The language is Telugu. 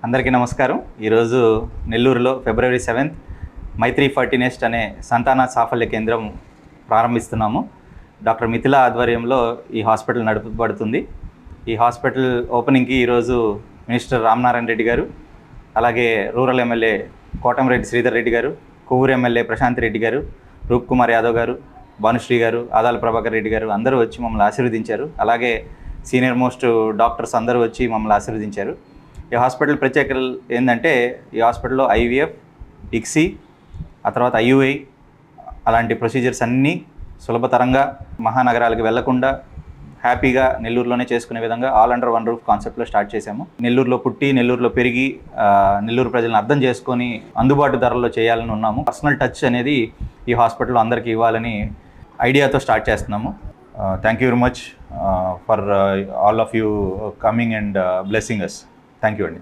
అందరికీ నమస్కారం. ఈరోజు నెల్లూరులో ఫిబ్రవరి 7th మైత్రి ఫర్టినెస్ట్ అనే సంతాన సాఫల్య కేంద్రం ప్రారంభిస్తున్నాము. డాక్టర్ మిథిల ఆధ్వర్యంలో ఈ హాస్పిటల్ నడపబడుతుంది. ఈ హాస్పిటల్ ఓపెనింగ్కి ఈరోజు మినిస్టర్ రామనారాయణ రెడ్డి గారు, అలాగే రూరల్ ఎమ్మెల్యే కోటమిరెడ్డి శ్రీధర్ రెడ్డి గారు, కొవ్వూరు ఎమ్మెల్యే ప్రశాంత్ రెడ్డి గారు, రూప్ కుమార్ యాదవ్ గారు, భానుశ్రీ గారు, ఆదాల ప్రభాకర్ రెడ్డి గారు అందరూ వచ్చి మమ్మల్ని ఆశీర్వదించారు. అలాగే సీనియర్ మోస్ట్ డాక్టర్స్ అందరూ వచ్చి మమ్మల్ని ఆశీర్వదించారు. ఈ హాస్పిటల్ ప్రత్యేకతలు ఏంటంటే, ఈ హాస్పిటల్లో IVF, ICSI, ఆ తర్వాత IUI అలాంటి ప్రొసీజర్స్ అన్నీ సులభతరంగా మహానగరాలకు వెళ్లకుండా హ్యాపీగా నెల్లూరులోనే చేసుకునే విధంగా ఆల్ అండర్ వన్ రూఫ్ కాన్సెప్ట్లో స్టార్ట్ చేశాము. నెల్లూరులో పుట్టి నెల్లూరులో పెరిగి నెల్లూరు ప్రజలను అర్థం చేసుకొని అందుబాటు ధరల్లో చేయాలని ఉన్నాము. పర్సనల్ టచ్ అనేది ఈ హాస్పిటల్లో అందరికీ ఇవ్వాలని ఐడియాతో స్టార్ట్ చేస్తున్నాము. Thank you very much for all of you coming and blessing us. Thank you అండి.